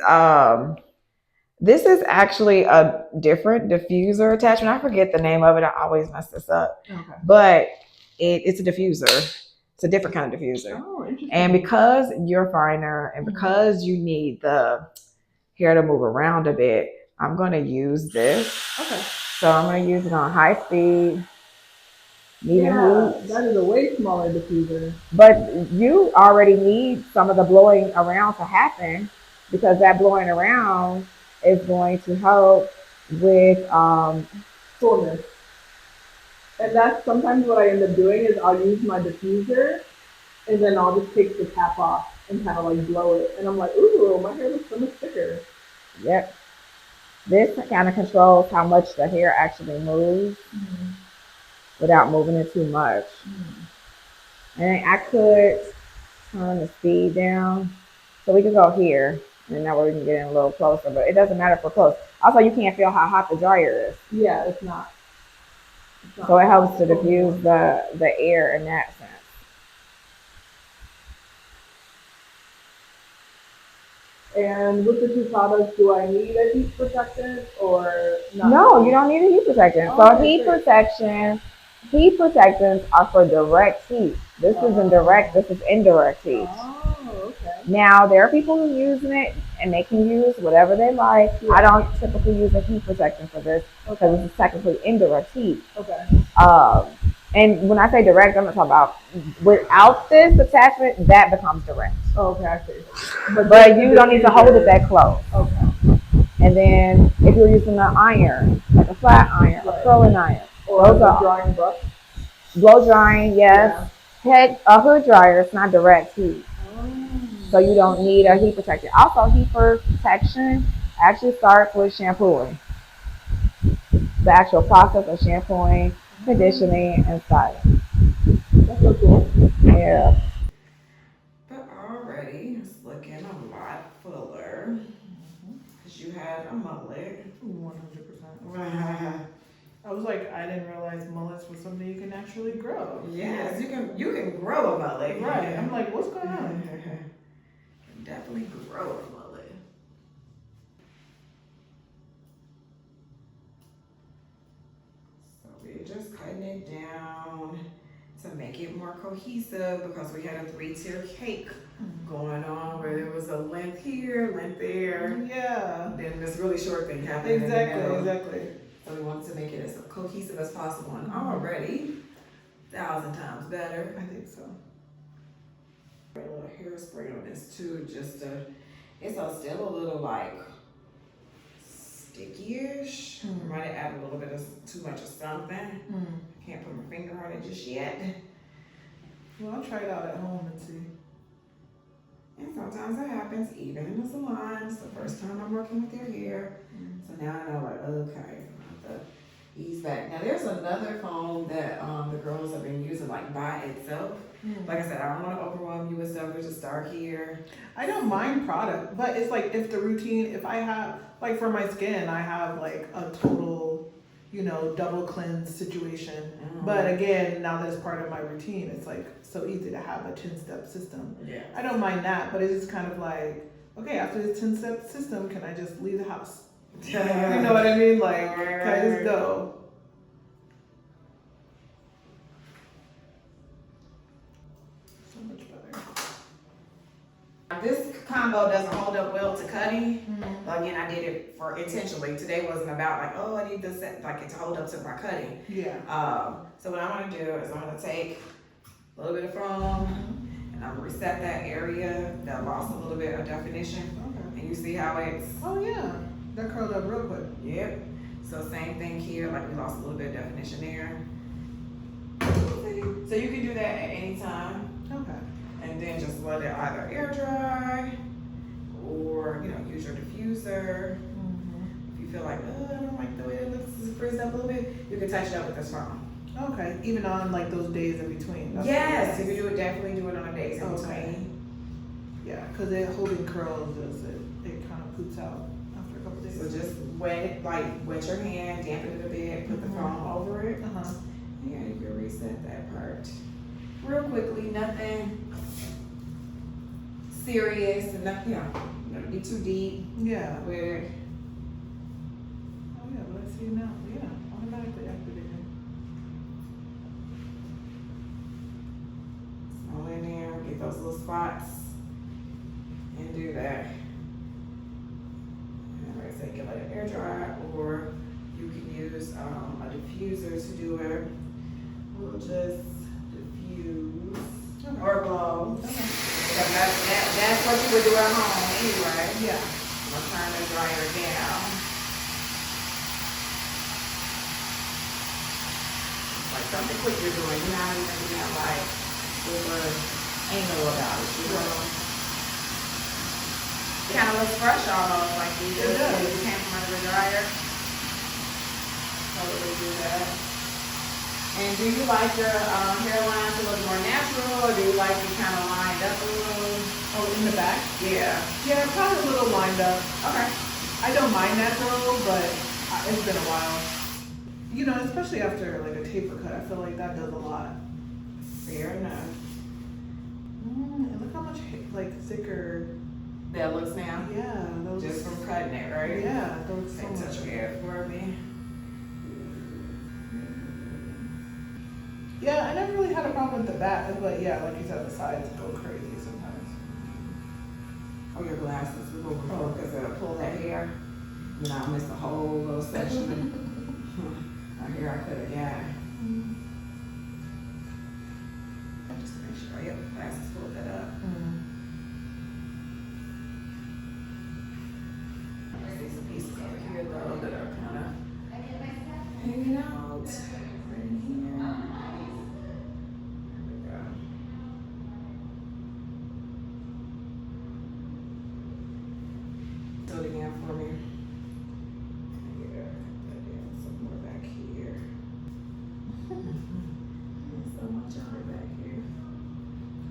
actually a different diffuser attachment. I forget the name of it. I always mess this up. Okay. But it's a diffuser. It's a different kind of diffuser. Oh, interesting. And because you're finer and because you need the hair to move around a bit, I'm going to use this. Okay. So I'm going to use it on high speed. That is a way smaller diffuser. But you already need some of the blowing around to happen because that blowing around is going to help with soreness. And that's sometimes what I end up doing is I'll use my diffuser and then I'll just take the cap off and kind of like blow it. And I'm like, ooh, my hair looks so much thicker. Yep. This kind of controls how much the hair actually moves without moving it too much. And I could turn the speed down so we can go here. And now we can get in a little closer, but it doesn't matter if we're close. Also, you can't feel how hot the dryer is. Yeah, it's not. So it helps to diffuse the air in that sense. And with the two products, do I need a heat protectant or not? No, you don't need a heat protectant. Heat protectants are for direct heat. This isn't direct, this is indirect heat. Oh, okay. Now, there are people who are using it and they can use whatever they like. Yeah. I don't typically use a heat protectant for this because it's technically indirect heat. Okay. And when I say direct, I'm not talking about without this attachment, that becomes direct. Okay, I see. But you don't need to hold it that close. Okay. And then if you're using an iron, like a flat iron, a curling iron, or a drying brush. Blow drying, yes. Yeah. A hood dryer, it's not direct heat. So you don't need a heat protectant. Also, heat protection actually starts with shampooing. The actual process of shampooing, conditioning, and styling. That's so cool. Yeah. But already it's looking a lot fuller. Because you had a mullet. 100%. I was like, I didn't realize mullets was something you can actually grow. Yes, you can grow a mullet. Right. I'm like, what's going on? You can definitely grow a mullet. So we're just cutting it down to make it more cohesive because we had a 3-tier cake going on where there was a length here, length there. Yeah. Then this really short thing happened. Exactly. So we wanted to make it as cohesive as possible, and already 1,000 times better. I think so. A little hairspray on this too, just to, it's still a little like sticky-ish. Might have added a little bit of too much of something. Can't put my finger on it just yet. Well, I'll try it out at home and see. And sometimes that happens even in the salon. It's the first time I'm working with their hair. So now I know, like, okay, I have to ease back. Now there's another foam that the girls have been using, like, by itself. Like I said, I don't want to overwhelm you with stuff. We just start here. I don't mind product, but it's like if the routine, if I have, like for my skin, I have like a total, double cleanse situation. But again, now that it's part of my routine, it's like so easy to have a 10-step system. Yeah. I don't mind that, but it's just kind of like, okay, after this 10-step system, can I just leave the house? You know what I mean? Like, can I just go? So much better. This combo doesn't hold up well to cutting. But again, I did it for intentionally. Today wasn't about like, oh, I need this like it to hold up to my cutting. Yeah. So what I'm gonna do is I'm gonna take a little bit of foam and I'm gonna reset that area that lost a little bit of definition. Okay. And you see how it's. Oh yeah, that curled up real quick. Yep. So same thing here, like we lost a little bit of definition there. So you can do that at any time. Okay. And then just let it either air dry or, use your diffuser. If you feel like, I don't like the way it looks, it's frizzed up a little bit, you can touch it up with this foam. Okay, even on like those days in between. Yes, you can do it, definitely do it on the days in between. Yeah, because holding curls, it kind of poops out after a couple days. So just wet your hand, dampen it a bit, put the foam over it. Yeah, you can reset that part. Real quickly, nothing serious, and nothing, don't be too deep. Yeah. With it. Oh yeah, but I see it now. Yeah, automatically activated. All in there, get those little spots, and do that. And like I said, you can let it air dry, or you can use a diffuser to do it. We'll just diffuse or blow. Because that's what you would do at home anyway. Yeah. I'm gonna turn the dryer down. It's like something quick you're doing. You're not even being like super anal about it. It kind of looks fresh almost, like you came from under the dryer. Totally do that. And do you like your hairline to look more natural, or do you like it kind of lined up a little? Oh, in the back? Yeah. Yeah, probably a little lined up. Okay. I don't mind natural, but it's been a while. Especially after like a taper cut, I feel like that does a lot. Fair enough. And look how much thicker That looks now. Yeah, those. Just from cutting it, right? Yeah, those. Take touch your hair for me. Yeah, I never really had a problem with the back, but yeah, like you said, the sides go crazy sometimes. Oh, your glasses. We're going to because it'll pull that hair. And I'll miss a whole little section. My hair I could have got. Just to make sure, yep, glasses pull that up. I see some pieces over here though that are kind of hanging out. Right in here. There we go. Do it again for me. Yeah, put that in some more back here. There's so much of it back here.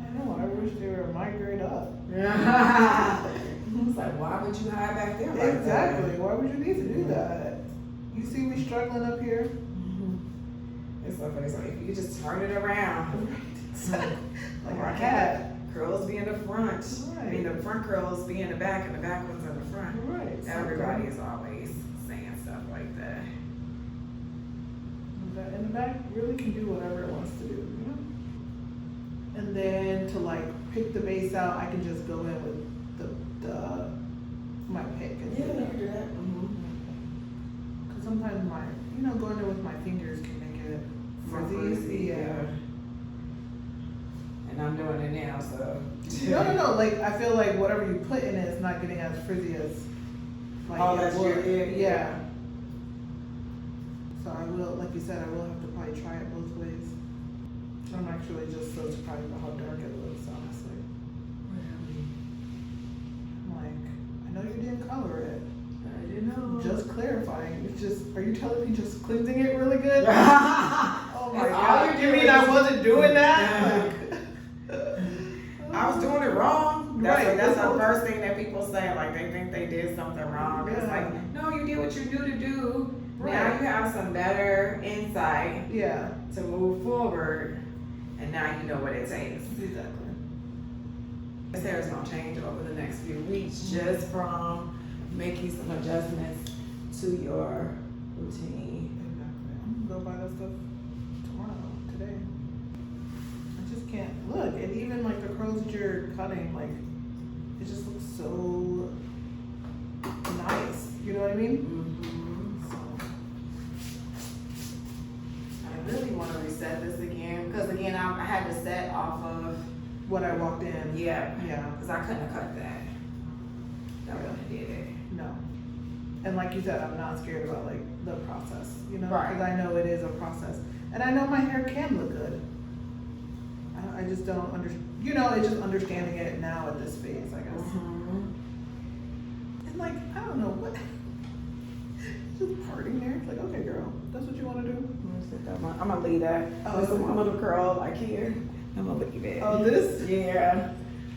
I know, I wish they were migrate up. It's like, why would you hide back there? Like Exactly, that? why would you need to do that? You see me struggling up here? It's so funny. It's like, if you could just turn it around. Like a cat. Curls be in the front. Right. I mean, the front curls be in the back and the back ones in the front. Right. Everybody is always saying stuff like that. And the back really can do whatever it wants to do, And then to pick the base out, I can just go in with my pick. Yeah, you can do that. Because sometimes going in with my fingers can make it frizzy. Yeah. And I'm doing it now, so. No. I feel like whatever you put in it is not getting as frizzy as that's would. Yeah. So I will, like you said, I will have to probably try it both ways. I'm actually just so surprised about how dark it looks, honestly. know you didn't color it. I didn't know. Just clarifying. It's just, are you telling me just cleansing it really good? Oh my That's all god. you're You doing mean I is- wasn't doing that? Like, I was doing it wrong. Right, That's that's the what- first thing that people say. Like they think they did something wrong. It's Yeah. like, no, you did what you knew to do. Right. Now you have some better insight Yeah, to move forward, and now you know what it takes. exactly. His hair is gonna change over the next few weeks just from making some adjustments to your routine. Exactly. I'm gonna go buy that stuff tomorrow, today. I just can't look. And even like the curls that you're cutting, like it just looks so nice. You know what I mean? Mm-hmm. So, I really want to reset this again because again I had to set off of what I walked in. yeah Yeah. because I couldn't have cut that. That wouldn't have did it. No. And like you said, I'm not scared about like the process, you know, Right. because I know it is a process, and I know my hair can look good. I just don't you know, it's just understanding it now at this phase, I guess. Mm-hmm. And like, I don't know what, just parting there. It's like, okay, girl, that's what you want to do. I'm gonna leave that. Oh, This is okay. one little curl like here. I'm gonna leave it. Oh, this? Yeah.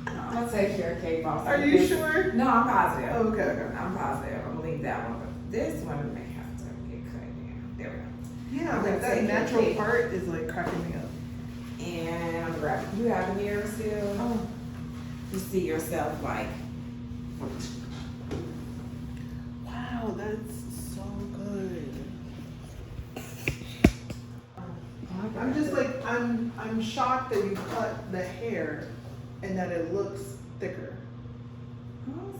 I'm gonna take care of Kate Boss. Are you sure? No, I'm positive. Oh, okay, okay. I'm positive. I'm gonna leave that one. But this one may have to get cut down. There we go. Yeah, I'm like gonna that take your natural cake. part is like cracking me up. And I'm gonna grab you have a mirror still. Oh, You see yourself like wow, that's so good. I'm just like, I'm shocked that you cut the hair and that it looks thicker.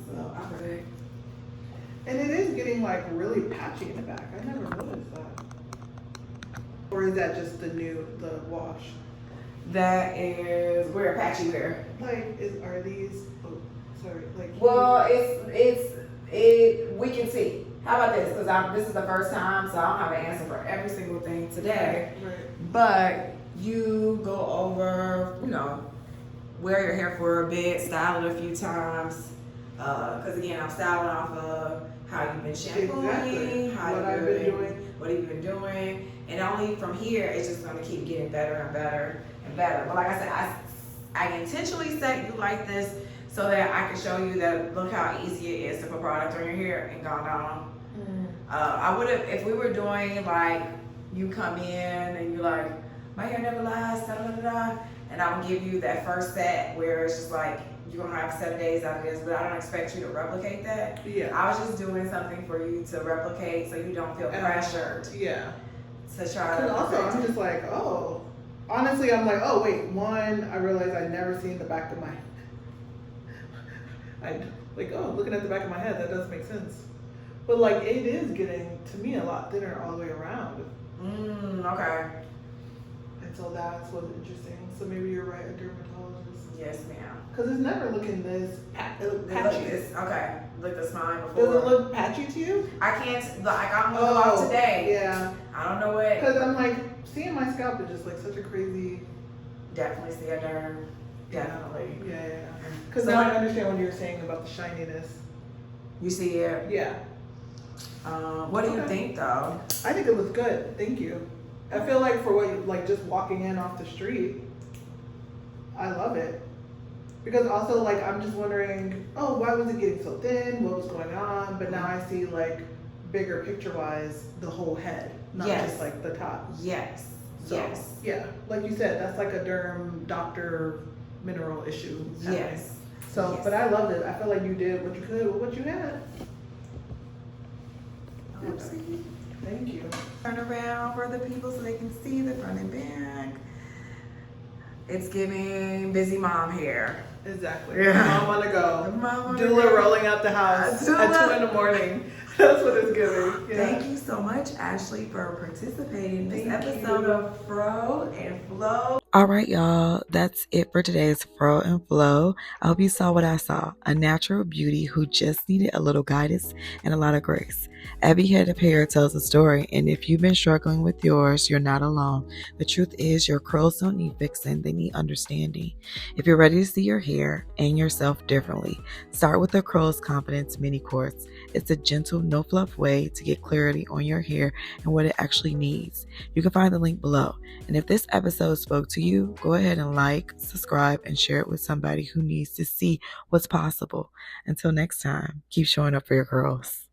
so I And it is getting like really patchy in the back. I never noticed that. Or is that just the wash? that is where patchy wear. Like, are these, oh, sorry, like. Well, we can see. How about this? Because this is the first time, so I don't have an answer for every single thing today. Right. But you go over, wear your hair for a bit, style it a few times. Because again, I'm styling off of how you've been shampooing, Exactly. how What I've been doing. what you've been doing, and only from here it's just going to keep getting better and better and better. But like I said, I intentionally set you like this so that I can show you that look how easy it is to put product on your hair and gone on. I would have, if we were doing like you come in and you're like, my hair never lasts, da da da da, and I would give you that first set where it's just like you're gonna have 7 days out of this, but I don't expect you to replicate that. Yeah. I was just doing something for you to replicate so you don't feel pressured Yeah. to try Because to. also, I'm just like, oh. Honestly, I'm like, oh, wait. One, I realized I'd never seen the back of my looking at the back of my head, that does make sense. But like, it is getting, to me, a lot thinner all the way around. Okay. And so that's what's interesting. So maybe you're right, a dermatologist. Yes, ma'am. Because it's never looking this it look Look patchy. this. Okay. Look this mine before. Does it look patchy to you? I can't. Like I'm gonna go out today. Yeah. I don't know what. Because I'm like, seeing my scalp is just like such a crazy. Definitely see a derm. Definitely. Yeah. Because So now what- I understand what you're saying about the shininess. You see it. Yeah. What do you Okay. think though? I think it looks good. Thank you. I feel like for what you, like just walking in off the street, I love it. Because also like I'm just wondering, oh, why was it getting so thin? What was going on? But now I see like bigger picture wise the whole head, not Yes. just like the top. Yes. So, Yes. yeah, like you said, that's like a derm doctor mineral issue. happening. Yes. So, Yes. but I loved it. I feel like you did what you could with what you had. Oopsie. Thank you. Turn around for the people so they can see the front and back. It's giving busy mom hair. Exactly. Yeah. Mom on the go. Mom on the Doula go. rolling out the house Doula. at 2 in the morning. That's what it's giving. Yeah. Thank you so much, Ashley, for participating in this Thank episode you. of Fro and Flo. All right, y'all. That's it for today's Fro and Flow. I hope you saw what I saw. A natural beauty who just needed a little guidance and a lot of grace. Every head of hair tells a story, and if you've been struggling with yours, you're not alone. The truth is, your curls don't need fixing, they need understanding. If you're ready to see your hair and yourself differently, start with the Curls Confidence Mini Course. It's a gentle, no fluff way to get clarity on your hair and what it actually needs. You can find the link below. And if this episode spoke to you, go ahead and like, subscribe, and share it with somebody who needs to see what's possible. Until next time, keep showing up for your girls.